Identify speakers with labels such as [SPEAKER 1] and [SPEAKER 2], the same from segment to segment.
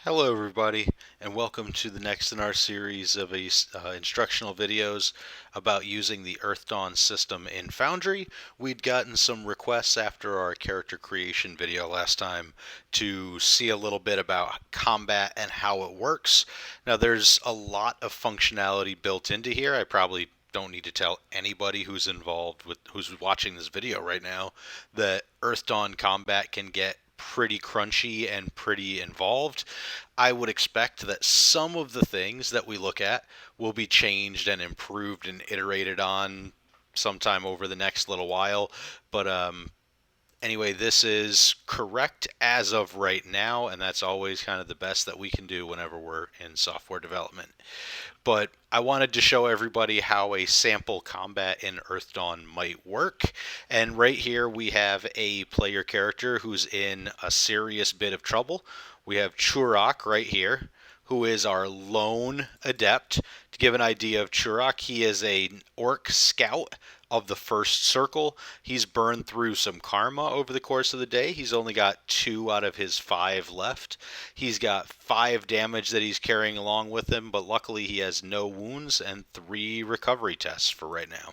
[SPEAKER 1] Hello everybody, and welcome to the next in our series of instructional videos about using the Earthdawn system in Foundry. We'd gotten some requests after our character creation video last time to see a little bit about combat and how it works. Now there's a lot of functionality built into here. I probably don't need to tell anybody who's watching this video right now that Earthdawn combat can get pretty crunchy and pretty involved. I would expect that some of the things that we look at will be changed and improved and iterated on sometime over the next little while. But anyway, this is correct as of right now, and that's always kind of the best that we can do whenever we're in software development. But I wanted to show everybody how a sample combat in Earthdawn might work. And right here we have a player character who's in a serious bit of trouble. We have Churok right here, who is our lone adept. To give an idea of Churok, he is an orc scout of the first circle. He's burned through some karma over the course of the day. He's only got 2 out of his 5 left. He's got 5 damage that he's carrying along with him, but luckily he has no wounds and 3 recovery tests for right now.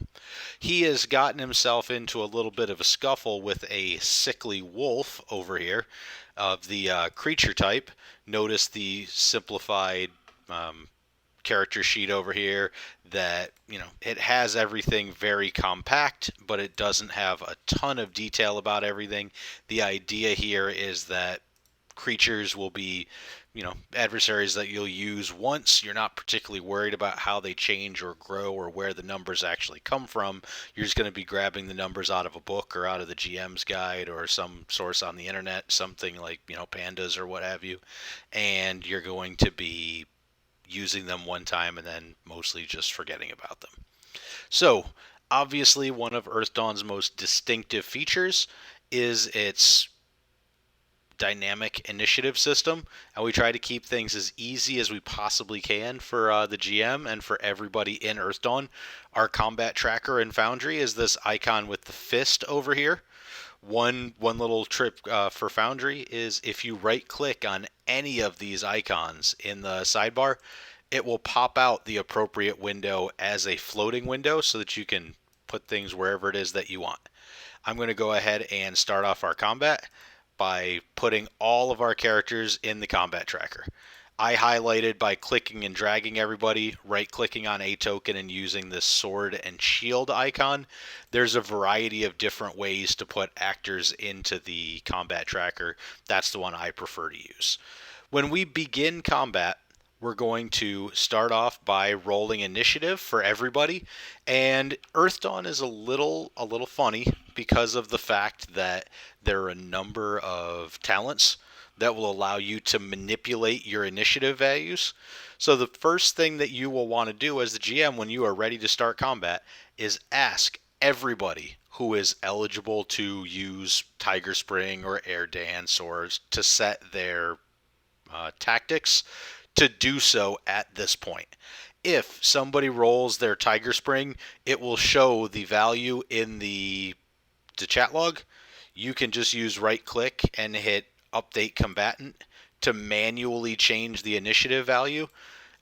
[SPEAKER 1] He has gotten himself into a little bit of a scuffle with a sickly wolf over here of the creature type. Notice the simplified character sheet over here that it has everything very compact, but it doesn't have a ton of detail about everything. The idea here is that creatures will be adversaries that you'll use once. You're not particularly worried about how they change or grow or where the numbers actually come from. You're just going to be grabbing the numbers out of a book or out of the GM's guide or some source on the internet, something like pandas or what have you, and you're going to be using them one time and then mostly just forgetting about them. So, obviously, one of Earthdawn's most distinctive features is its dynamic initiative system, and we try to keep things as easy as we possibly can for the GM and for everybody in Earthdawn. Our combat tracker in Foundry is this icon with the fist over here. One little trip for Foundry is if you right click on any of these icons in the sidebar, it will pop out the appropriate window as a floating window so that you can put things wherever it is that you want. I'm going to go ahead and start off our combat by putting all of our characters in the combat tracker. I highlighted by clicking and dragging everybody, right-clicking on a token and using this sword and shield icon. There's a variety of different ways to put actors into the combat tracker. That's the one I prefer to use. When we begin combat, we're going to start off by rolling initiative for everybody, and Earthdawn is a little funny because of the fact that there are a number of talents that will allow you to manipulate your initiative values. So the first thing that you will want to do as the GM when you are ready to start combat is ask everybody who is eligible to use Tiger Spring or Air Dance or to set their tactics to do so at this point. If somebody rolls their Tiger Spring, it will show the value in the chat log. You can just use right click and hit update combatant to manually change the initiative value.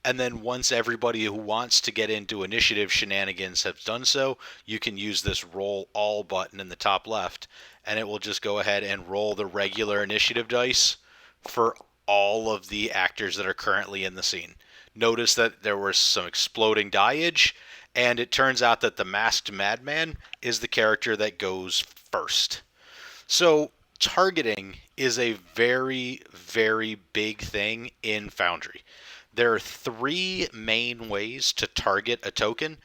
[SPEAKER 1] And then once everybody who wants to get into initiative shenanigans has done so, you can use this roll all button in the top left, and it will just go ahead and roll the regular initiative dice for all of the actors that are currently in the scene. Notice that there was some exploding diage, and it turns out that the Masked Madman is the character that goes first. So targeting is a very, very big thing in Foundry. There are 3 main ways to target a token.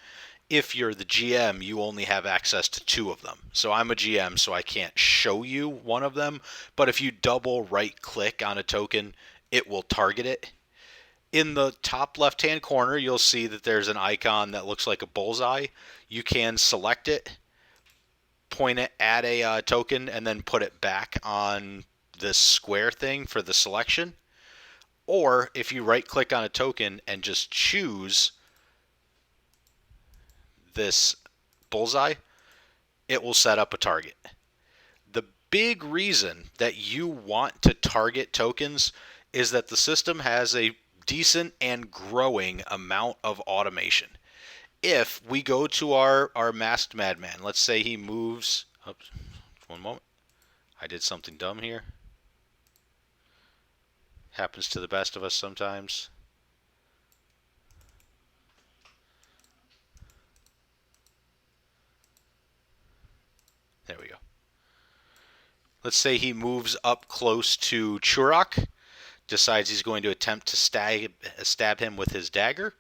[SPEAKER 1] If you're the GM, you only have access to 2 of them. So I'm a GM, so I can't show you one of them. But if you double right click on a token, it will target it. In the top left-hand corner, you'll see that there's an icon that looks like a bullseye. You can select it, point it at a token, and then put it back on this square thing for the selection. Or if you right-click on a token and just choose this bullseye, it will set up a target. The big reason that you want to target tokens is that the system has a decent and growing amount of automation. If we go to our masked madman, let's say he moves. Oops, one moment. I did something dumb here. Happens to the best of us sometimes. There we go. Let's say he moves up close to Churok, decides he's going to attempt to stab him with his dagger.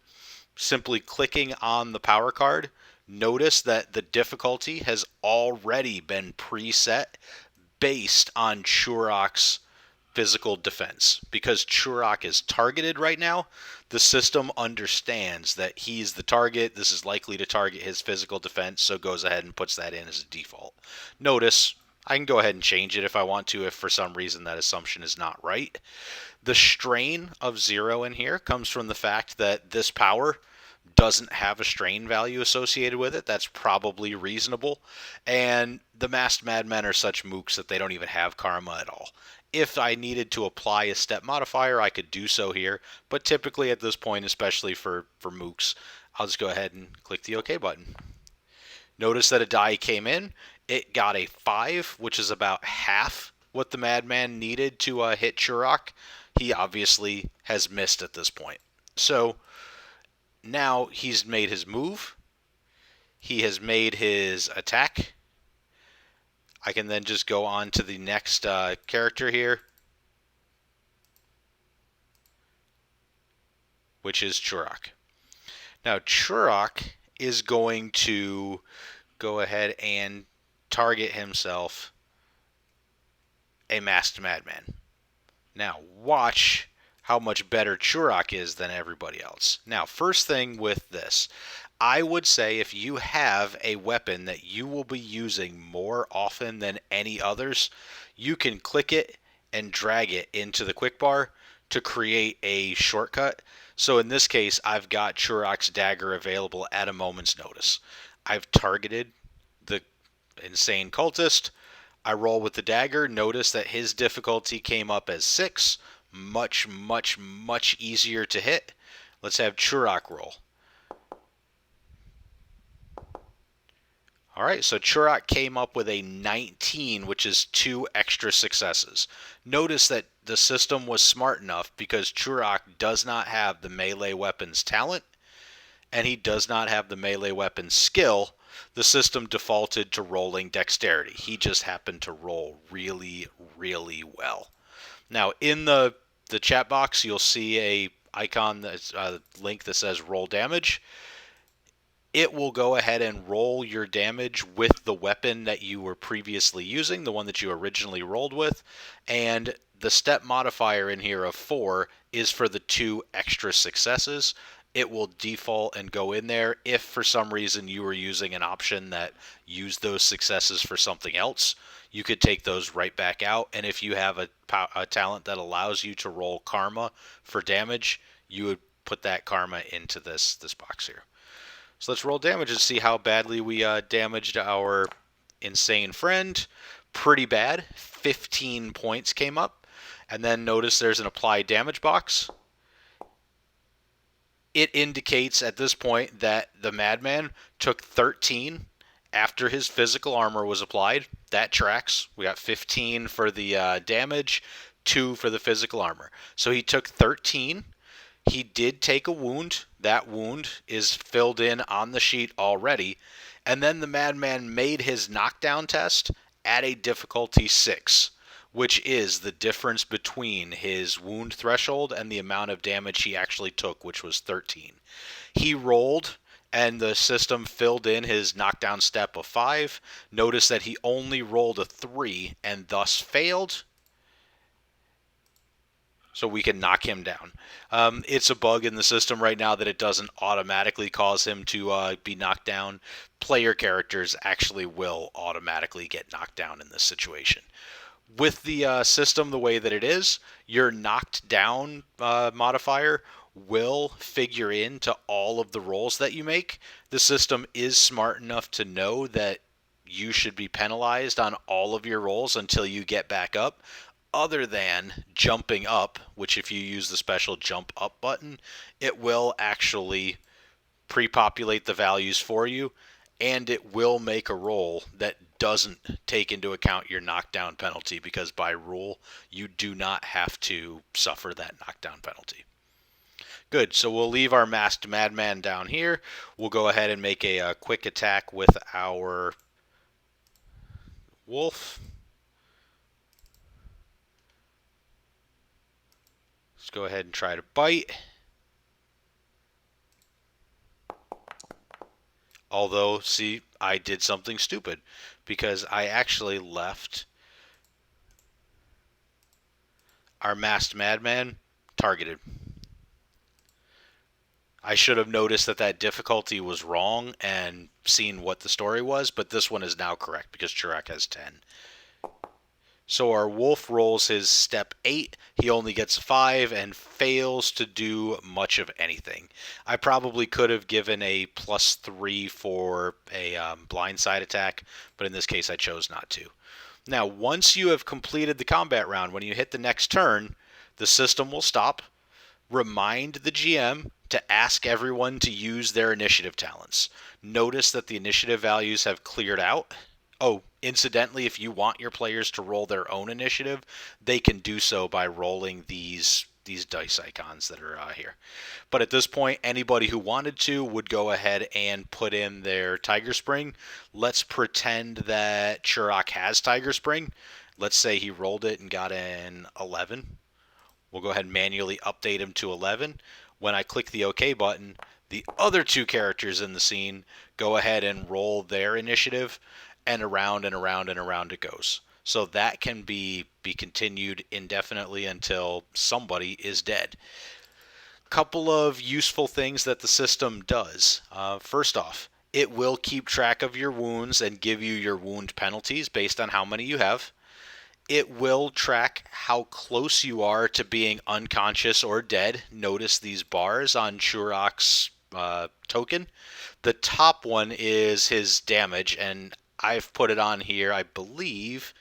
[SPEAKER 1] Simply clicking on the power card, notice that the difficulty has already been preset based on Churok's physical defense. Because Churok is targeted right now, the system understands that he's the target. This is likely to target his physical defense, so goes ahead and puts that in as a default. Notice, I can go ahead and change it if I want to, if for some reason that assumption is not right. The strain of 0 in here comes from the fact that this power doesn't have a strain value associated with it. That's probably reasonable. And the masked madmen are such mooks that they don't even have karma at all. If I needed to apply a step modifier, I could do so here. But typically at this point, especially for mooks, I'll just go ahead and click the OK button. Notice that a die came in. It got a 5, which is about half what the madman needed to hit Churok. He obviously has missed at this point. So now he's made his move. He has made his attack. I can then just go on to the next character here, which is Churok. Now Churok is going to go ahead and target himself a masked madman. Now watch how much better Churok is than everybody else. Now, first thing with this, I would say if you have a weapon that you will be using more often than any others, you can click it and drag it into the quick bar to create a shortcut. So in this case, I've got Churok's dagger available at a moment's notice. I've targeted the insane cultist. I roll with the dagger. Notice that his difficulty came up as 6. Much, much, much easier to hit. Let's have Churok roll. All right, so Churok came up with a 19, which is 2 extra successes. Notice that the system was smart enough because Churok does not have the melee weapons talent, and he does not have the melee weapons skill. The system defaulted to rolling dexterity. He just happened to roll really, really well. Now, in the chat box, you'll see a icon, that's a link that says roll damage. It will go ahead and roll your damage with the weapon that you were previously using, the one that you originally rolled with. And the step modifier in here of 4 is for the 2 extra successes. It will default and go in there. If for some reason you were using an option that used those successes for something else, you could take those right back out. And if you have a talent that allows you to roll karma for damage, you would put that karma into this box here. So let's roll damage and see how badly we damaged our insane friend. Pretty bad. 15 points came up. And then notice there's an apply damage box. It indicates at this point that the madman took 13 after his physical armor was applied. That tracks. We got 15 for the damage, 2 for the physical armor. So he took 13. He did take a wound. That wound is filled in on the sheet already. And then the madman made his knockdown test at a difficulty 6, which is the difference between his wound threshold and the amount of damage he actually took, which was 13. He rolled, and the system filled in his knockdown step of 5. Notice that he only rolled a 3 and thus failed. So we can knock him down. It's a bug in the system right now that it doesn't automatically cause him to be knocked down. Player characters actually will automatically get knocked down in this situation. With the system the way that it is, your knocked down modifier will figure into all of the rolls that you make. The system is smart enough to know that you should be penalized on all of your rolls until you get back up, other than jumping up, which if you use the special jump up button, it will actually pre-populate the values for you, and it will make a roll that doesn't take into account your knockdown penalty, because by rule, you do not have to suffer that knockdown penalty. Good, so we'll leave our masked madman down here. We'll go ahead and make a quick attack with our wolf. Let's go ahead and try to bite. Although, see, I did something stupid, because I actually left our masked madman targeted. I should have noticed that that difficulty was wrong and seen what the story was, but this one is now correct because Chirac has 10. So our wolf rolls his step 8. He only gets 5 and fails to do much of anything. I probably could have given a +3 for a blindside attack, but in this case I chose not to. Now, once you have completed the combat round, when you hit the next turn, the system will stop, remind the GM to ask everyone to use their initiative talents. Notice that the initiative values have cleared out. Oh, incidentally, if you want your players to roll their own initiative, they can do so by rolling these dice icons that are here. But at this point, anybody who wanted to would go ahead and put in their Tiger Spring. Let's pretend that Chirac has Tiger Spring. Let's say he rolled it and got an 11. We'll go ahead and manually update him to 11. When I click the OK button, the other two characters in the scene go ahead and roll their initiative, and around and around and around it goes. So that can be continued indefinitely until somebody is dead. Couple of useful things that the system does. First off, it will keep track of your wounds and give you your wound penalties based on how many you have. It will track how close you are to being unconscious or dead. Notice these bars on Chirac's token. The top one is his damage, and I've put it on here, I believe,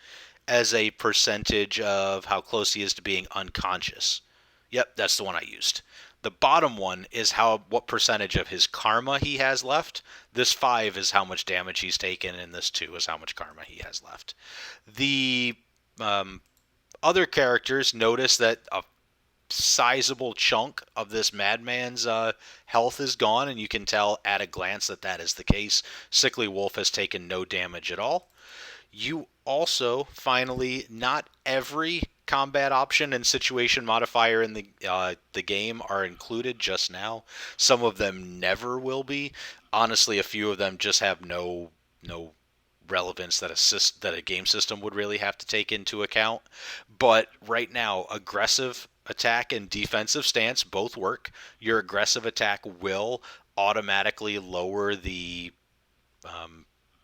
[SPEAKER 1] as a percentage of how close he is to being unconscious. Yep, that's the one I used. The bottom one is what percentage of his karma he has left. This 5 is how much damage he's taken, and this 2 is how much karma he has left. The other characters, notice that a sizable chunk of this madman's health is gone, and you can tell at a glance that that is the case. Sickly Wolf has taken no damage at all. You also, finally, not every combat option and situation modifier in the game are included just now. Some of them never will be. Honestly, a few of them just have no relevance that a game system would really have to take into account. But right now, aggressive attack and defensive stance both work. Your aggressive attack will automatically lower the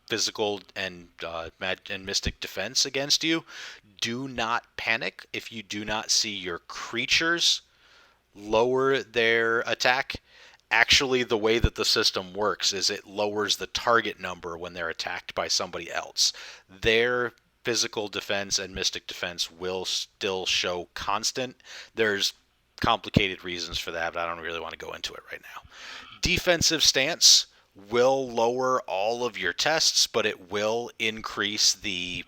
[SPEAKER 1] physical and mystic defense against you. Do not panic if you do not see your creatures lower their attack. Actually, the way that the system works is it lowers the target number when they're attacked by somebody else. Their physical defense and mystic defense will still show constant. There's complicated reasons for that, but I don't really want to go into it right now. Defensive stance will lower all of your tests, but it will increase the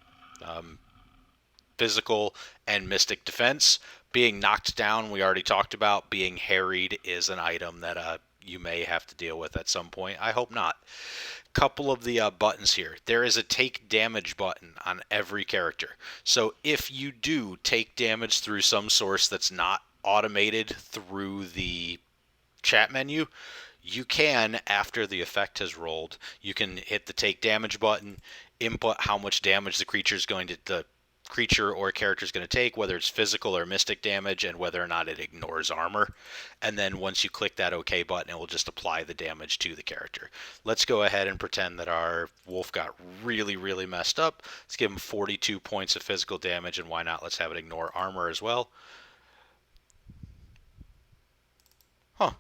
[SPEAKER 1] physical and mystic defense. Being knocked down, we already talked about. Being harried is an item that you may have to deal with at some point. I hope not. Couple of the buttons here. There is a take damage button on every character. So if you do take damage through some source that's not automated through the chat menu, you can, after the effect has rolled, you can hit the take damage button, input how much damage the creature or character is going to take, whether it's physical or mystic damage, and whether or not it ignores armor. And then once you click that OK button, it will just apply the damage to the character. Let's go ahead and pretend that our wolf got really, really messed up. Let's give him 42 points of physical damage, and why not? Let's have it ignore armor as well. Huh.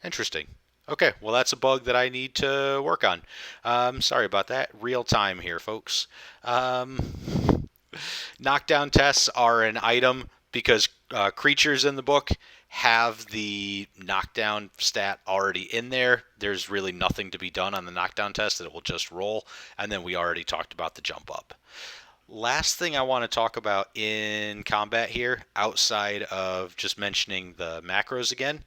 [SPEAKER 1] Interesting. Okay, well, that's a bug that I need to work on. Sorry about that. Real time here, folks. Um, Knockdown tests are an item because creatures in the book have the knockdown stat already in there. There's really nothing to be done on the knockdown test, that it will just roll. And then we already talked about the jump up. Last thing I want to talk about in combat here, outside of just mentioning the macros again,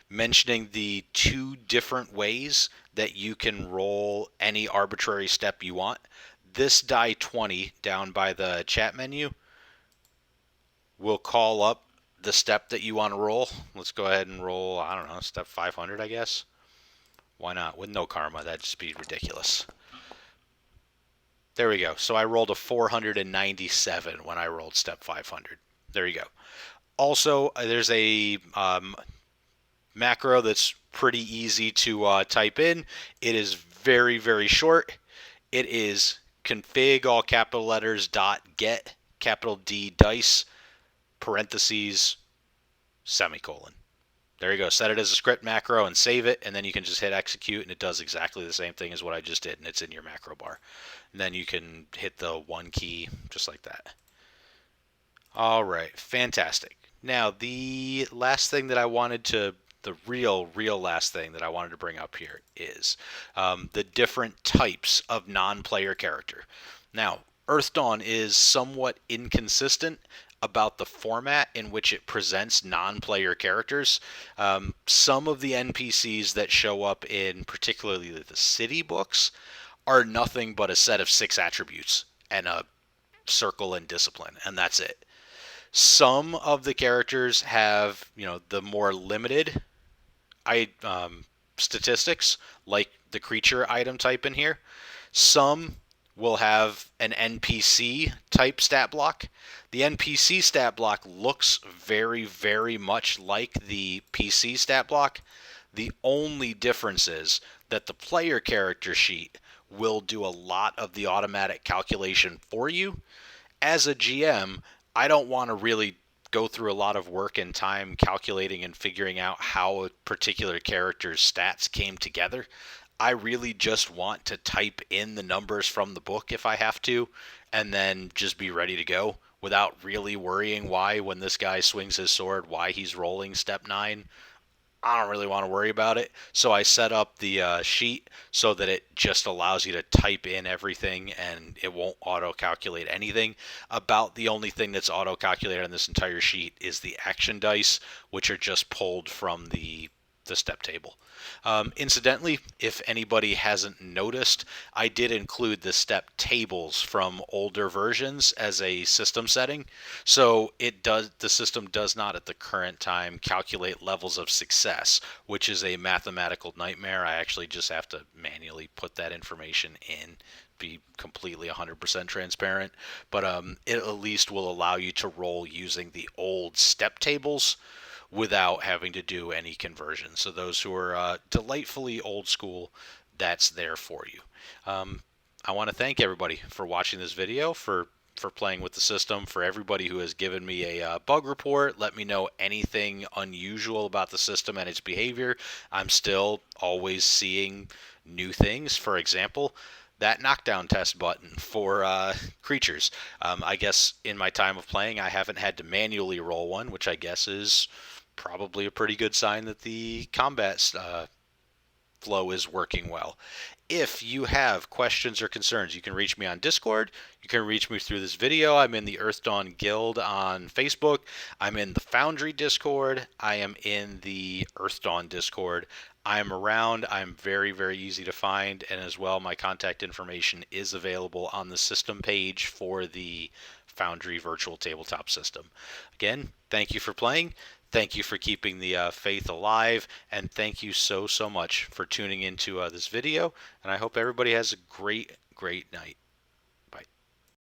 [SPEAKER 1] mentioning the two different ways that you can roll any arbitrary step you want. This die 20 down by the chat menu will call up the step that you want to roll. Let's go ahead and roll, I don't know, step 500, I guess. Why not? With no karma, that'd just be ridiculous. There we go. So I rolled a 497 when I rolled step 500. There you go. Also, there's a macro that's pretty easy to type in. It is very, very short. It is config, all capital letters, dot get, capital D dice, parentheses, semicolon. There you go. Set it as a script macro and save it, and then you can just hit execute, and it does exactly the same thing as what I just did, and it's in your macro bar. And then you can hit the one key just like that. All right, fantastic. Now, the last thing that I wanted to, the real last thing that I wanted to bring up here is the different types of non-player character. Now, Earthdawn is somewhat inconsistent about the format in which it presents non-player characters. Some of the NPCs that show up in particularly the city books are nothing but a set of 6 attributes and a circle and discipline, and that's it. Some of the characters have, the more limited statistics, like the creature item type in here. Some will have an NPC type stat block. The NPC stat block looks very, very much like the PC stat block. The only difference is that the player character sheet will do a lot of the automatic calculation for you. As a GM, I don't want to really go through a lot of work and time calculating and figuring out how a particular character's stats came together. I really just want to type in the numbers from the book if I have to, and then just be ready to go without really worrying why, when this guy swings his sword, why he's rolling step 9. I don't really want to worry about it. So I set up the sheet so that it just allows you to type in everything and it won't auto-calculate anything. About the only thing that's auto-calculated on this entire sheet is the action dice, which are just pulled from the step table. Incidentally, if anybody hasn't noticed, I did include the step tables from older versions as a system setting. So the system does not at the current time calculate levels of success, which is a mathematical nightmare. I actually just have to manually put that information in, be completely 100% transparent, but it at least will allow you to roll using the old step tables without having to do any conversion. So those who are delightfully old school, that's there for you. I want to thank everybody for watching this video, for playing with the system, for everybody who has given me a bug report, let me know anything unusual about the system and its behavior. I'm still always seeing new things. For example, that knockdown test button for creatures. I guess in my time of playing, I haven't had to manually roll one, which I guess is probably a pretty good sign that the combat flow is working well. If you have questions or concerns, you can reach me on Discord. You can reach me through this video. I'm in the Earthdawn Guild on Facebook. I'm in the Foundry Discord. I am in the Earthdawn Discord. I'm around. I'm very, very easy to find. And as well, my contact information is available on the system page for the Foundry virtual tabletop system. Again, thank you for playing. Thank you for keeping the faith alive, and thank you so much for tuning into this video, and I hope everybody has a great night.